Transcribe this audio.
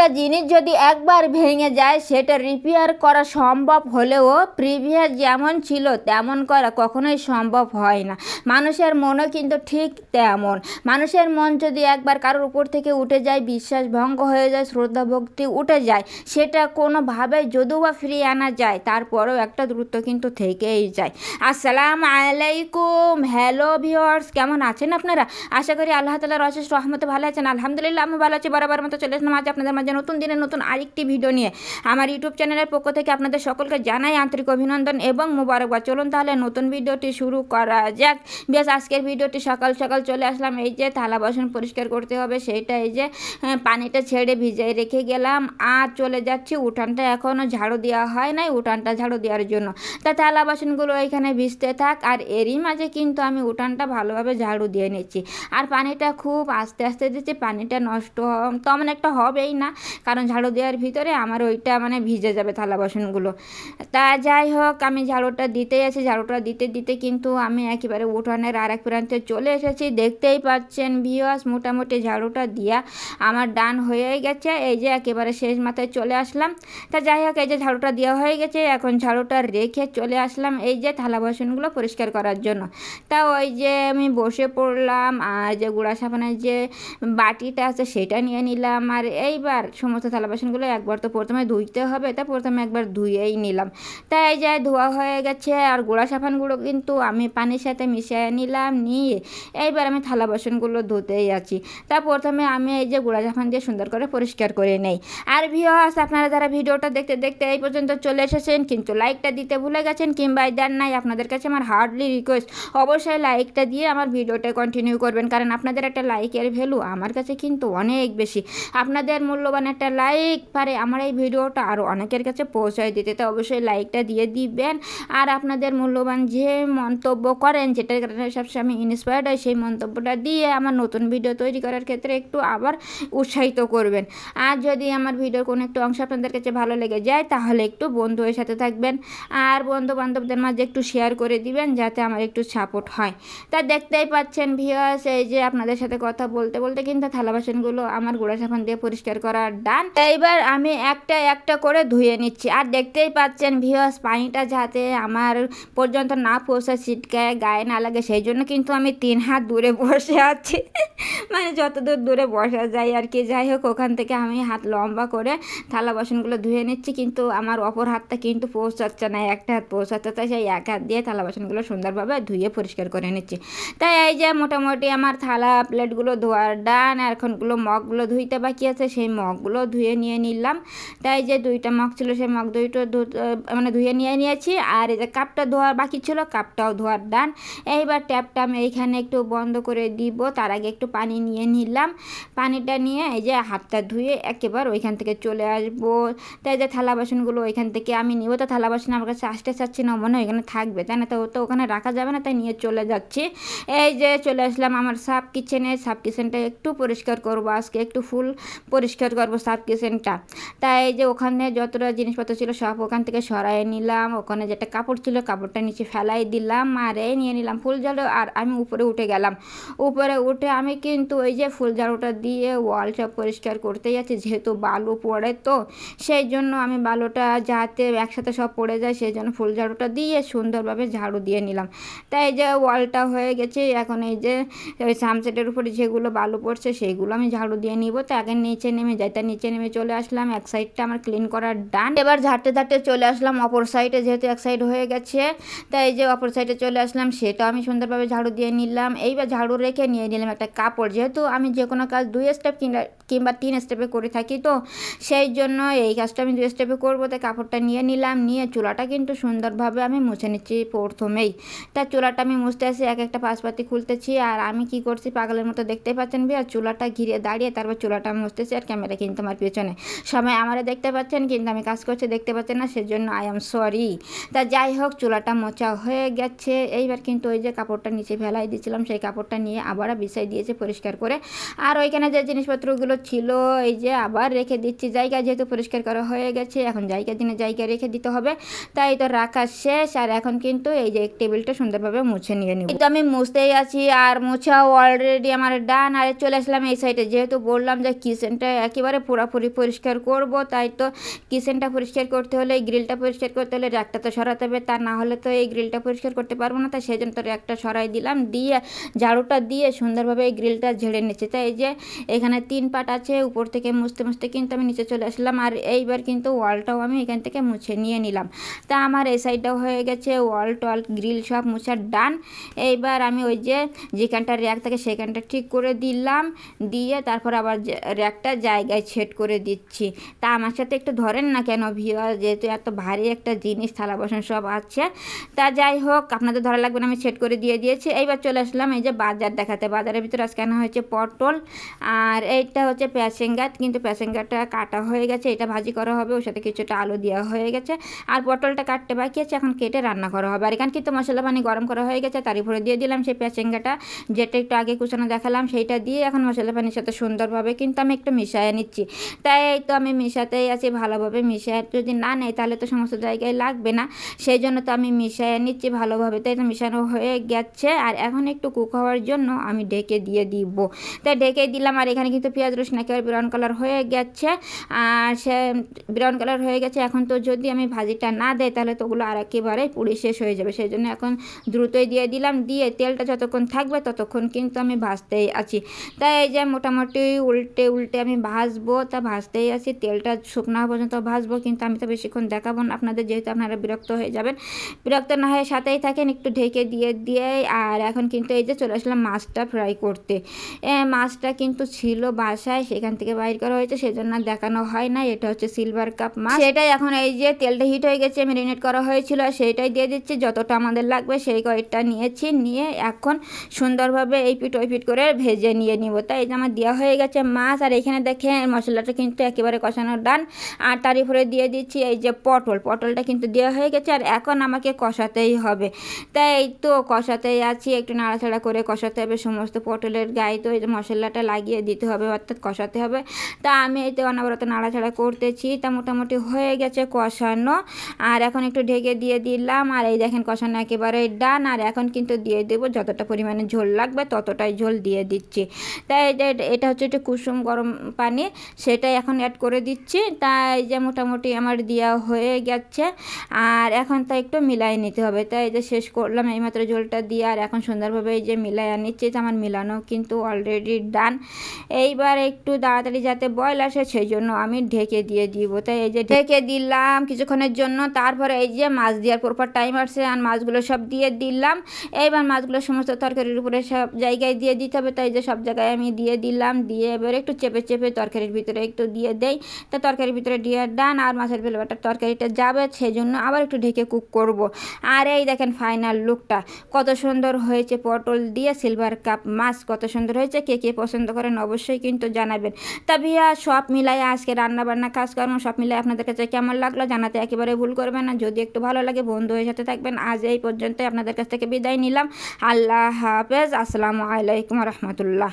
একটা জিনিস যদি একবার ভেঙে যায় সেটা রিপেয়ার করা সম্ভব হলেও প্রিভিয়াস যেমন ছিল তেমন করা কখনোই সম্ভব হয় না। মানুষের মনও কিন্তু ঠিক তেমন। মানুষের মন যদি একবার কারোর উপর থেকে উঠে যায়, বিশ্বাস ভঙ্গ হয়ে যায়, শ্রদ্ধা ভক্তি উঠে যায়, সেটা কোনোভাবেই যদিও বা ফিরিয়ে আনা যায় তারপরেও একটা দূরত্ব কিন্তু থেকেই যায়। আসসালামু আলাইকুম, হ্যালো ভিউয়ার্স, কেমন আছেন আপনারা? আশা করি আল্লাহ তাআলার অশেষ রহমতে ভালো আছেন। আলহামদুলিল্লাহ আমি ভালো আছি। বরাবর মতো চলে আসলাম আজ আপনাদের মাঝে নতুন দিনে নতুন আরেকটি ভিডিও নিয়ে। আমার ইউটিউব চ্যানেলের পক্ষ থেকে আপনাদের সকলকে জানাই আন্তরিক অভিনন্দন এবং মোবারকবাদ। চলুন তাহলে নতুন ভিডিওটি শুরু করা যাক। বেশ, আজকের ভিডিওটি সকাল সকাল চলে আসলাম। এই যে থালা বাসন পরিষ্কার করতে হবে সেইটা এই যে পানিটা ছেড়ে ভিজিয়ে রেখে গেলাম আর চলে যাচ্ছি। উঠানটা এখনও ঝাড়ু দেওয়া হয় নাই, উঠানটা ঝাড়ু দেওয়ার জন্য। তা থালা বাসনগুলো এখানে ভিজতে থাক আর এরই মাঝে কিন্তু আমি উঠানটা ভালোভাবে ঝাড়ু দিয়ে নিচ্ছি। আর পানিটা খুব আস্তে আস্তে দিচ্ছি, পানিটা নষ্ট তেমন একটা হবেই না, কারণ ঝাড়ু দেওয়ার ভিতরে আমার ওইটা মানে ভিজে যাবে থালা বাসনগুলো। তা যাই হোক, আমি ঝাড়ুটা দিতেই আছি। ঝাড়ুটা দিতে দিতে কিন্তু আমি একেবারে উঠানের আর এক প্রান্তে চলে এসেছি। দেখতেই পাচ্ছেন ভিউয়ার্স, মোটামুটি ঝাড়ুটা দিয়া আমার ডান হয়ে গেছে। এই যে একেবারে শেষ মাথায় চলে আসলাম। তা যাই হোক, এই যে ঝাড়ুটা দেওয়া হয়ে গেছে, এখন ঝাড়ুটা রেখে চলে আসলাম এই যে থালা বাসনগুলো পরিষ্কার করার জন্য। তা ওই যে আমি বসে পড়লাম আর যে গুঁড়া সাবানের যে বাটিটা আছে সেটা নিয়ে নিলাম। আর এইবার সমস্ত থালা বাসনগুলো একবার তো প্রথমে ধুইতে হবে, তা প্রথমে একবার ধুয়েই নিলাম। তাই এই যে ধোয়া হয়ে গেছে আর গুঁড়া সাবানগুলো কিন্তু আমি পানির সাথে মিশিয়ে নিলাম, নিয়ে এইবার আমি থালা বাসনগুলো ধুতেই আছি। তা প্রথমে আমি এই যে গুঁড়া সাবান দিয়ে সুন্দর করে পরিষ্কার করে নেই। আর ভিউয়ার্স, আপনারা যারা ভিডিওটা দেখতে দেখতে এই পর্যন্ত চলে এসেছেন কিন্তু লাইকটা দিতে ভুলে গেছেন কিংবা দেন নাই, আপনাদের কাছে আমার হার্ডলি রিকোয়েস্ট, অবশ্যই লাইকটা দিয়ে আমার ভিডিওটা কন্টিনিউ করবেন, কারণ আপনাদের একটা লাইকের ভ্যালু আমার কাছে কিন্তু অনেক বেশি। আপনাদের মূল্যবান একটা লাইক পারে আমার এই ভিডিওটা আরও অনেকের কাছে পৌঁছায় দিতে। তো অবশ্যই লাইকটা দিয়ে দিবেন। আর আপনাদের মূল্যবান যে মন্তব্য করেন, যেটার কারণে সবসময় আমি ইন্সপায়ার্ড হয়, সেই মন্তব্যটা দিয়ে আমার নতুন ভিডিও তৈরি করার ক্ষেত্রে একটু আবার উৎসাহিত করবেন। আর যদি আমার ভিডিওর কোনো একটু অংশ আপনাদের কাছে ভালো লেগে যায় তাহলে একটু বন্ধুদের সাথে থাকবেন আর বন্ধু বান্ধবদের মাঝে একটু শেয়ার করে দিবেন যাতে আমার একটু সাপোর্ট হয়। তা দেখতেই পাচ্ছেন ভিউয়ার্স, এই যে আপনাদের সাথে কথা বলতে বলতে কিন্তু থালা বাসনগুলো আমার গুঁড়া সাবান দিয়ে পরিষ্কার করা ডান। এইবার আমি একটা একটা করে ধুয়ে নিচ্ছি। আর দেখতেই পাচ্ছেন ভিউয়ার্স, পানিটা যাতে আমার পর্যন্ত না পৌঁছায়, ছিটকায় গায়ে না লাগে, সেই জন্য কিন্তু আমি 3 হাত দূরে বসে আছি মানে যতদূর দূরে বসা যায় আর কি। যাই হোক, ওখান থেকে আমি হাত লম্বা করে থালা বাসনগুলো ধুয়ে নিচ্ছি, কিন্তু আমার অপর হাতটা কিন্তু পৌঁছাচ্ছে না, একটা হাত পৌঁছাচ্ছে। তাই সেই এক হাত দিয়ে থালা বাসনগুলো সুন্দরভাবে ধুয়ে পরিষ্কার করে নিচ্ছি। তাই এই যে মোটামুটি আমার থালা প্লেটগুলো ধোয়ার ডান, আর এখনগুলো মগগুলো ধুইতে বাকি আছে, সেই মগগুলো ধুয়ে নিয়ে নিলাম। তাই যে 2টা মগ ছিল সেই মগ দুইটা মানে ধুয়ে নিয়ে নিয়েছি। আর এই যে কাপটা ধোয়ার বাকি ছিল, কাপটাও ধোয়ার ডান। এইবার ট্যাপটা আমি এইখানে একটু বন্ধ করে দিব, তার আগে একটু পানি নিয়ে নিলাম। পানিটা নিয়ে এই যে হাতটা ধুয়ে একেবারে ওইখান থেকে চলে আসবো। তাই যে থালা বাসনগুলো ওইখান থেকে আমি নিব। তো থালা বাসন আমার কাছে আসতে চাচ্ছি না, মনে হয় ওইখানে থাকবে, তাই না? তো ওখানে রাখা যাবে না, তাই নিয়ে চলে যাচ্ছি। এই যে চলে আসলাম আমার সাব কিচেনে। সাব কিচেনটা একটু পরিষ্কার করবো আজকে, একটু ফুল পরিষ্কার করবো সাব কিচেনটা। তাই এই যে ওখানে যতটা জিনিসপত্র ছিল সব ওখান থেকে সরাই নিলাম। ওখানে যেটা কাপড় ছিল কাপড়টা নিচে ফেলাই দিলাম আর এই নিয়ে নিলাম ফুল ঝাড়ু। আর আমি উপরে উঠে গেলাম। উপরে উঠে আমি কিন্তু ওই যে ফুল ঝাড়ুটা দিয়ে ওয়ালটা পরিষ্কার করতে যাচ্ছি, যেহেতু বালু পড়ে, তো সেই জন্য আমি বালুটা যাতে একসাথে সব পড়ে যায় সেই জন্য ফুল ঝাড়ুটা দিয়ে সুন্দরভাবে ঝাড়ু দিয়ে নিলাম। তাই যে ওয়ালটা হয়ে গেছে। এখন এই যে ওই সানসেটের উপরে যেগুলো বালু পড়ছে সেইগুলো আমি ঝাড়ু দিয়ে নিব। তো আগে নিচে নেমে যাই, তাই নিচে নেমে চলে আসলাম। এক সাইডটা আমার ক্লিন করার ডান। এবার ঝাড়তে ঝাড়তে চলে আসলাম অপর সাইডে, যেহেতু এক সাইড হয়ে গেছে। তাই এই যে অপর সাইডে চলে আসলাম, সেটাও আমি সুন্দরভাবে ঝাড়ু দিয়ে নিলাম। এইবার ঝাড়ু রেখে নিয়ে নিলাম একটা কাপড়, যেহেতু আমি যে কোনো কাজ 2 স্টেপ কিংবা 3 স্টেপে করে থাকি, তো সেই জন্য এই কাজটা আমি 2 স্টেপে করবো। তাই কাপড়টা নিয়ে নিলাম, নিয়ে চুলাটা কিন্তু সুন্দরভাবে আমি মুছে নিচ্ছি প্রথমেই। তাই চুলাটা আমি মুছতে আসি, এক একটা পাশপাতি খুলতেছি। আর আমি কি করছি পাগলের মতো দেখতেই পাচ্ছেন ভাইয়া, চুলাটা ঘিরে দাঁড়িয়ে তারপর চুলাটা মুছতেছি। আর ক্যামেরা কিন্তু আমার পেছনে, সবাই আমারে দেখতে পাচ্ছেন কিন্তু আমি কাজ করছি দেখতে পাচ্ছেন না, সেজন্য আই এম সরি। তা যাই হোক, চুলাটা মোছা হয়ে গেছে। এইবার কিন্তু ওই যে কাপড়টা নিচে ফেলাই দিয়েছিলাম সেই কাপড়টা নিয়ে আবার বিছাই দিয়েছে পরিষ্কার করে। আর ওইখানে যে জিনিসপত্রগুলো ছিল এই যে আবার রেখে দিচ্ছি জায়গা, যেহেতু পরিষ্কার করা হয়ে গেছে এখন জায়গা দিনে জায়গা রেখে দিতে হবে। তাই তো রাখা শেষ। আর এখন কিন্তু এই যে টেবিলটা সুন্দরভাবে মুছে নিয়ে নিব। কিন্তু আমি মুছতেই আছি আর মোছাও অলরেডি আমার ডান। আর চলে আসলাম এই সাইডে, যেহেতু বললাম যে কিচেনটা একেবারে একেবারে পুরোপুরি পরিষ্কার করব। তাই তো কিচেনটা পরিষ্কার করতে হলে, এই গ্রিলটা পরিষ্কার করতে হলে র্যাকটা তো সরাতে হবে, তা না হলে তো এই গ্রিলটা পরিষ্কার করতে পারবো না। তাই সেই জন্য তো র্যাকটা সরাই দিলাম, দিয়ে ঝাড়ুটা দিয়ে সুন্দরভাবে এই গ্রিলটা ঝেড়ে নিচ্ছি। তাই এই যে এখানে 3 পাট আছে, উপর থেকে মুছতে মুছতে কিন্তু আমি নিচে চলে আসলাম। আর এইবার কিন্তু ওয়ালটাও আমি এখান থেকে মুছে নিয়ে নিলাম। তা আমার এই সাইডটাও হয়ে গেছে, ওয়াল টল গ্রিল সব মুছার ডান। এইবার আমি ওই যে যেখানটা র্যাক থাকে সেখানটা ঠিক করে দিলাম, দিয়ে তারপর আবার র্যাকটা জায়গায় সেট করে দিচ্ছি। তা আমার সাথে একটু ধরেন না কেন ভিউয়ার, যেহেতু এত ভারী একটা জিনিস, থালা বাসন সব আছে। তা যাই হোক, আপনাদের ধরা লাগবে না, আমি সেট করে দিয়েছি। এইবার চলে আসলাম এই যে বাজার দেখাতে। বাজারের ভিতরে আজকে আনা হয়েছে পটল, আর এইটা হচ্ছে প্যাসেঙ্গা, কিন্তু প্যাসেঙ্গাটা কাটা হয়ে গেছে, এটা ভাজি করা হবে, ওর সাথে কিছুটা আলু দেওয়া হয়ে গেছে। আর পটলটা কাটতে বাকি আছে, এখন কেটে রান্না করা হবে। আর এখানে কিন্তু মশলা পানি গরম করা হয়ে গেছে, তার উপরে দিয়ে দিলাম সেই প্যাসেঙ্গাটা, যেটা একটু আগে কুচানো দেখালাম, সেইটা দিয়ে এখন মশলা পানির সাথে সুন্দরভাবে কিন্তু আমি একটু মিশিয়ে নিচ্ছি। তাই এই তো আমি মিশাতেই আছি, ভালোভাবে মিশিয়ে যদি না নেই তাহলে তো সমস্ত জায়গায় লাগবে না, সেই জন্য তো আমি মিশিয়ে নিচ্ছি ভালোভাবে। তাই তো মিশানো হয়ে গেছে, আর এখন একটু কুক হওয়ার জন্য আমি ঢেকে দিয়ে দিব। তাই ঢেকে দিলাম। আর এখানে কিন্তু পেঁয়াজ রসুন একেবারে ব্রাউন কালার হয়ে গেছে, আর সে ব্রাউন কালার হয়ে গেছে। এখন তো যদি আমি ভাজিটা না দেয় তাহলে তো ওগুলো আর একেবারে পুড়ে শেষ হয়ে যাবে, সেই জন্য এখন দ্রুতই দিয়ে দিলাম। দিয়ে তেলটা যতক্ষণ থাকবে ততক্ষণ কিন্তু আমি ভাজতেই আছি। তাই এই যে মোটামুটি উল্টে উল্টে আমি ভাজবো, তা ভাজতেই আছি, তেলটা শুকনো হওয়া পর্যন্ত ভাজবো। কিন্তু আমি তো বেশিক্ষণ দেখাবো না আপনাদের, যেহেতু আপনারা বিরক্ত হয়ে যাবেন। বিরক্ত না হয়ে সাথেই থাকেন, একটু ঢেকে দিয়ে। আর এখন কিন্তু এই যে চলে আসলাম মাছটা ফ্রাই করতে। মাছটা কিন্তু ছিল বাসায়, সেখান থেকে বাইর করা হয়েছে, সেজন্য দেখানো হয় না। এটা হচ্ছে সিলভার কাপ মাছ, সেটাই এখন এই যে তেলটা হিট হয়ে গেছে, ম্যারিনেট করা হয়েছিল, সেইটাই দিয়ে দিচ্ছি। যতটা আমাদের লাগবে সেই কয়েকটা নিয়েছি, নিয়ে এখন সুন্দরভাবে এই পিঠ ওই পিঠ করে ভেজে নিয়ে নিব। তাই এই যে আমার দেওয়া হয়ে গেছে মাছ। আর এখানে দেখেন মশলাটা কিন্তু একেবারে কষানোর ডান। আর তার উপরে দিয়ে দিচ্ছি এই যে পটলটা কিন্তু দেওয়া হয়ে গেছে, আর এখন আমাকে কষাতেই হবে। তাই এই তো কষাতেই আছি, একটু নাড়াচাড়া করে কষাতে হবে। সমস্ত পটলের গায়ে তো এই যে মশলাটা লাগিয়ে দিতে হবে, অর্থাৎ কষাতে হবে। তা আমি এই তো অনবরত নাড়াচাড়া করতেছি। তা মোটামুটি হয়ে গেছে কষানো, আর এখন একটু ঢেকে দিয়ে দিলাম। আর এই দেখেন কষানো একেবারে ডান। আর এখন কিন্তু দিয়ে দেবো যতটা পরিমাণে ঝোল লাগবে ততটাই ঝোল দিয়ে দিচ্ছি। তাই এটা হচ্ছে একটু কুসুম গরম পানি, সেটাই এখন অ্যাড করে দিচ্ছি। তাই যে মোটামুটি আমার দেওয়া হয়ে গেছে, আর এখন তা একটু মিলাই নিতে হবে। তাই এই যে শেষ করলাম এইমাত্র ঝোলটা দিয়ে, আর এখন সুন্দরভাবে এই যে মিলাই নিচ্ছি। আমার মিলানো কিন্তু অলরেডি ডান। এইবার একটু তাড়াতাড়ি যাতে বয়েল আসে সেই জন্য আমি ঢেকে দিয়ে দিব। তাই এই যে ঢেকে দিলাম কিছুক্ষণের জন্য। তারপরে এই যে মাছ দেওয়ার পরপর টাইম আসছে, আর মাছগুলো সব দিয়ে দিলাম। এইবার মাছগুলো সমস্ত তরকারির উপরে সব জায়গায় দিয়ে দিতে হবে। তাই যে সব জায়গায় আমি দিয়ে দিলাম, দিয়ে এবার একটু চেপে চেপে তরকারির ভিতরে একটু দিয়ে দেই। তা তরকারির ভিতরে দিয়ে ডান। আর মাছের ভেলবাটার তরকারিটা যাবে, সেই জন্য আবার একটু ঢেকে কুক করব। আর এই দেখেন ফাইনাল লুকটা কত সুন্দর হয়েছে, পটল দিয়ে সিলভার কাপ মাছ কত সুন্দর হয়েছে। কে কে পছন্দ করেন অবশ্যই কিন্তু জানাবেন। তা ভিয়া সব মিলাই আজকে রান্নাবান্না কাজকর্ম সব মিলাই আপনাদের কাছে কেমন লাগলো জানাতে একেবারে ভুল করবেন না। যদি একটু ভালো লাগে বন্ধু হয়ে সাথে থাকবেন। আজ এই পর্যন্তই, আপনাদের কাছ থেকে বিদায় নিলাম। আল্লাহ হাফেজ, আসসালামু আলাইকুম রহমতুল্লাহ।